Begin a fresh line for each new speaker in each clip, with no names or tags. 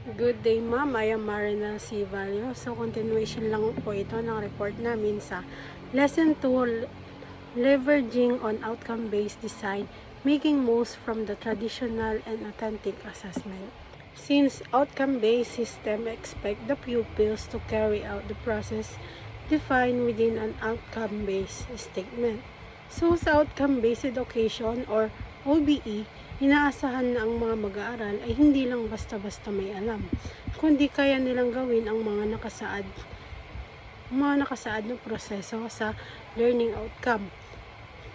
Good day, ma'am. I am Marina C. Valio. So, continuation lang po ito ng report namin sa Lesson 2, Leveraging on Outcome-Based Design, Making Most from the Traditional and Authentic Assessment. Since outcome-based system expect the pupils to carry out the process defined within an outcome-based statement. So, sa outcome-based education or OBE, inaasahan na ang mga mag-aaral ay hindi lang basta-basta may alam, kundi kaya nilang gawin ang mga nakasaad na proseso sa learning outcome.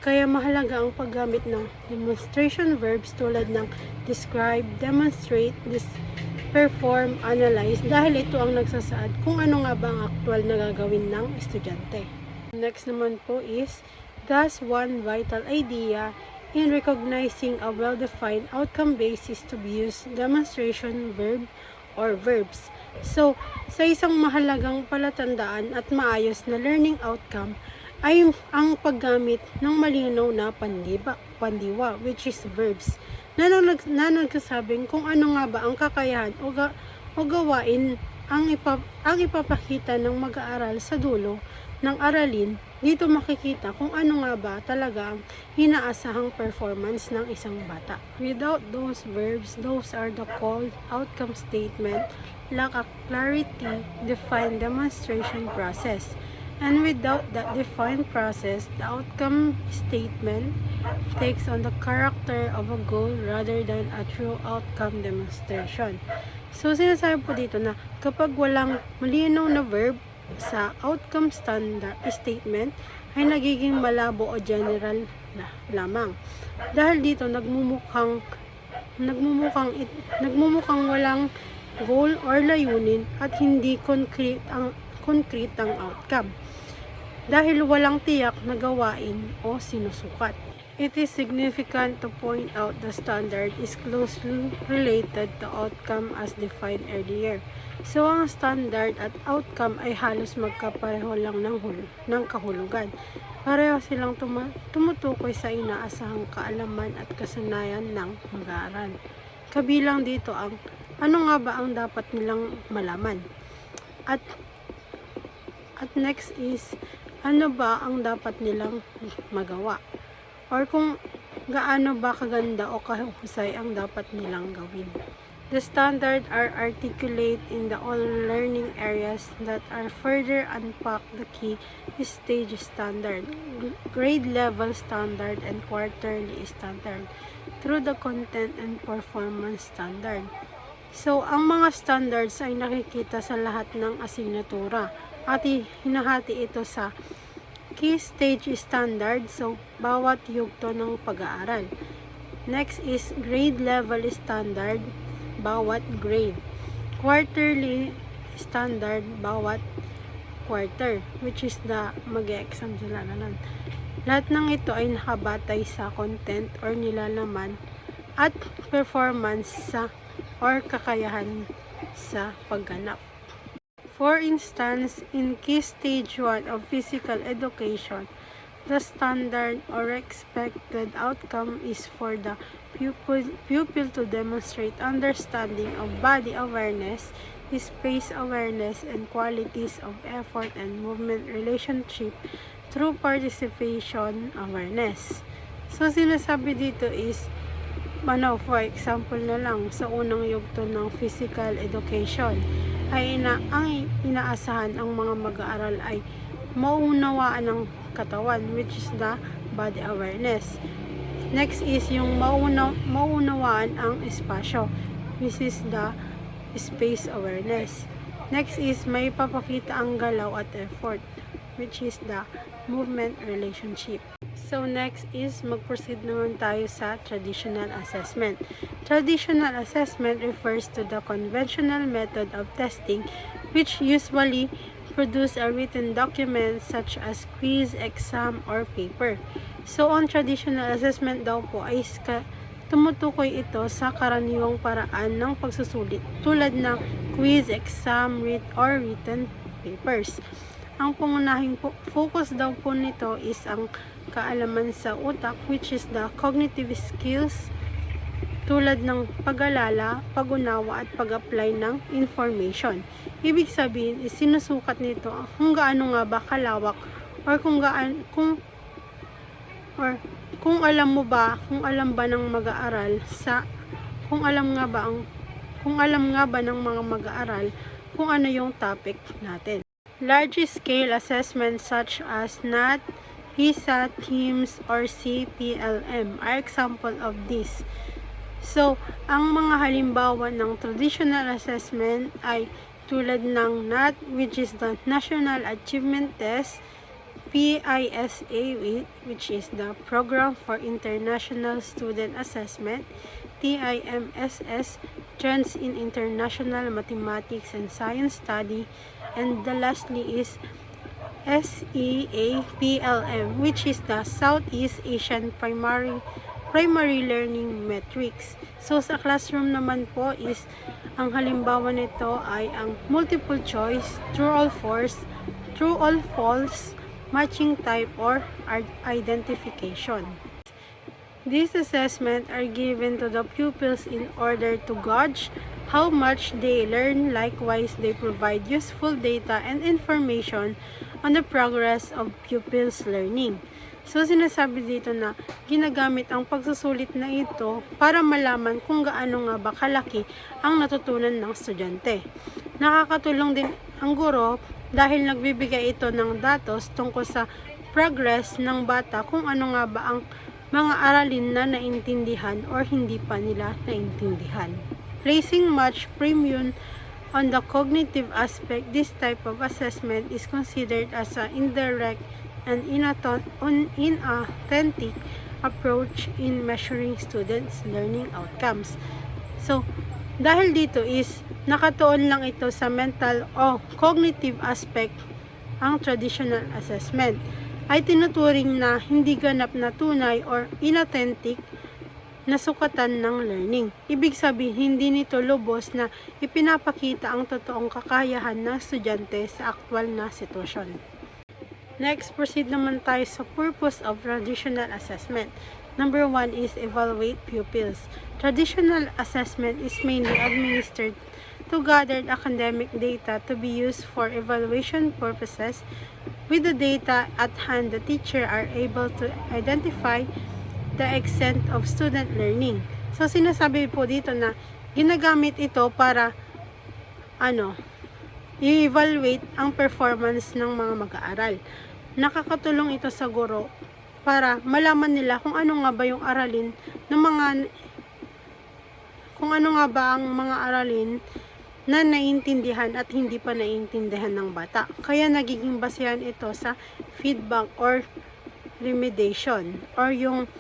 Kaya mahalaga ang paggamit ng demonstration verbs tulad ng describe, demonstrate, perform, analyze dahil ito ang nagsasaad kung ano nga ba ang aktual na gagawin ng estudyante. Next naman po is, thus one vital idea in recognizing a well-defined outcome base is to use demonstration verb or verbs. So, sa isang mahalagang palatandaan at maayos na learning outcome ay ang paggamit ng malinaw na pandiwa, which is verbs, na nagsasabing kung ano nga ba ang kakayahan o gawain ang ipapakita ng mag-aaral sa dulo ng aralin. Dito makikita kung ano nga ba talaga ang inaasahang performance ng isang bata. Without those verbs, those are the called outcome statement, lack a clarity, defined demonstration process. And without that defined process, the outcome statement takes on the character of a goal rather than a true outcome demonstration. So, sinasabi po dito na kapag walang malinaw na verb sa outcome standard statement ay nagiging malabo o general lamang. Dahil dito nagmumukhang walang goal or layunin at hindi concrete ang outcome. Dahil walang tiyak na gawain o sinusukat. It is significant to point out the standard is closely related to outcome as defined earlier. So, ang standard at outcome ay halos magkapareho lang ng kahulugan. Pareho silang tumutukoy sa inaasahang kaalaman at kasanayan ng mag-aaral. Kabilang dito ang ano nga ba ang dapat nilang malaman. At next is ano ba ang dapat nilang magawa. Or kung gaano ba kaganda o kahusay ang dapat nilang gawin. The standard are articulate in the all learning areas that are further unpack the key stage standard, grade level standard, and quarterly standard through the content and performance standard. So, ang mga standards ay nakikita sa lahat ng asignatura at hinahati ito sa key stage standard, so bawat yugto ng pag-aaral. Next is grade level standard, bawat grade. Quarterly standard, bawat quarter, which is the mag-e-exam sila ganun. Lahat ng ito ay nakabatay sa content or nilalaman at performance sa or kakayahan sa pagganap. For instance, in key stage 1 of physical education, the standard or expected outcome is for the pupil to demonstrate understanding of body awareness, space awareness, and qualities of effort and movement relationship through participation awareness. So, sinasabi dito is, for example na lang, sa unang yugto ng physical education, ay ang inaasahan ang mga mag-aaral ay maunawaan ng katawan, which is the body awareness. Next is yung maunawaan ang espasyo, which is the space awareness. Next is may papakita ang galaw at effort, which is the movement relationship. So, next is mag-proceed naman tayo sa traditional assessment. Traditional assessment refers to the conventional method of testing which usually produce a written document such as quiz, exam, or paper. So, on traditional assessment daw po ay tumutukoy ito sa karaniwang paraan ng pagsusulit tulad ng quiz, exam, or written papers. Ang pangunahing focus daw po nito is ang kaalaman sa utak, which is the cognitive skills tulad ng pag-alala, pag-unawa at pag-apply ng information. Ibig sabihin is sinusukat nito kung gaano nga ba kalawak or kung alam ba ng mag-aaral kung alam nga ba ng mga mag-aaral kung ano yung topic natin. Large scale assessments such as NAT, PISA, TIMSS, or CPLM are example of this. So, ang mga halimbawa ng traditional assessment ay tulad ng NAT, which is the National Achievement Test, PISA, which is the Program for International Student Assessment, TIMSS, Trends in International Mathematics and Science Study, and the lastly is SEAPLM, which is the Southeast Asian Primary Learning Metrics. So, sa classroom naman po is, ang halimbawa nito ay ang multiple choice, true or false, matching type, or identification. These assessments are given to the pupils in order to gauge how much they learn. Likewise, they provide useful data and information on the progress of pupils' learning. So, sinasabi dito na ginagamit ang pagsusulit na ito para malaman kung gaano nga ba kalaki ang natutunan ng estudyante. Nakakatulong din ang guro dahil nagbibigay ito ng datos tungkol sa progress ng bata kung ano nga ba ang mga aralin na naintindihan or hindi pa nila naintindihan. Placing much premium on the cognitive aspect, this type of assessment is considered as an indirect and inauthentic approach in measuring students' learning outcomes. So, dahil dito is nakatuon lang ito sa mental o cognitive aspect, ang traditional assessment ay tinuturing na hindi ganap na tunay or inauthentic na sukatan ng learning. Ibig sabihin, hindi nito lubos na ipinapakita ang totoong kakayahan ng estudyante sa aktwal na sitwasyon. Next, proceed naman tayo sa purpose of traditional assessment. Number 1 is evaluate pupils. Traditional assessment is mainly administered to gather academic data to be used for evaluation purposes. With the data at hand, the teacher are able to identify the extent of student learning. So, sinasabi po dito na ginagamit ito para i-evaluate ang performance ng mga mag-aaral. Nakakatulong ito sa guro para malaman nila kung ano nga ba yung aralin ng kung ano nga ba ang mga aralin na naiintindihan at hindi pa naiintindihan ng bata. Kaya nagiging basehan ito sa feedback or remediation. Or yung,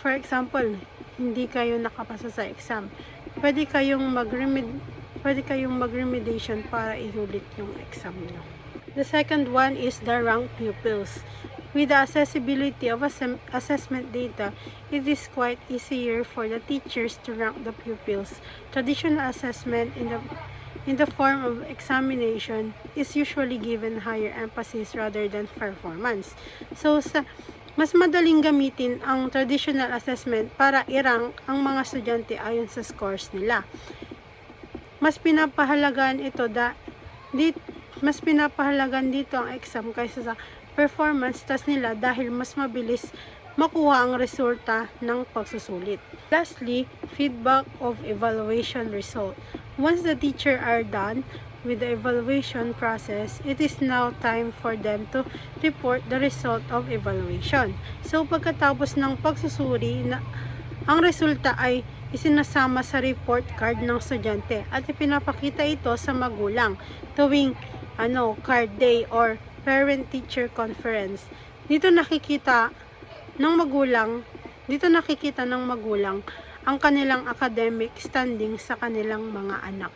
for example, hindi kayo nakapasa sa exam. Pwede kayong mag-remediation para iulit yung exam nyo. The second one is the rank pupils. With the accessibility of assessment data, it is quite easier for the teachers to rank the pupils. Traditional assessment in the form of examination is usually given higher emphasis rather than performance. So, mas madaling gamitin ang traditional assessment para i-rank ang mga estudyante ayon sa scores nila. Mas pinapahalagan dito ang exam kaysa sa performance test nila dahil mas mabilis makuha ang resulta ng pagsusulit. Lastly, feedback of evaluation result. Once the teacher are done with the evaluation process, it is now time for them to report the result of evaluation. So, pagkatapos ng pagsusuri, ang resulta ay isinasama sa report card ng estudyante at ipinapakita ito sa magulang tuwing card day or parent-teacher conference. Dito nakikita ng magulang ang kanilang academic standing sa kanilang mga anak.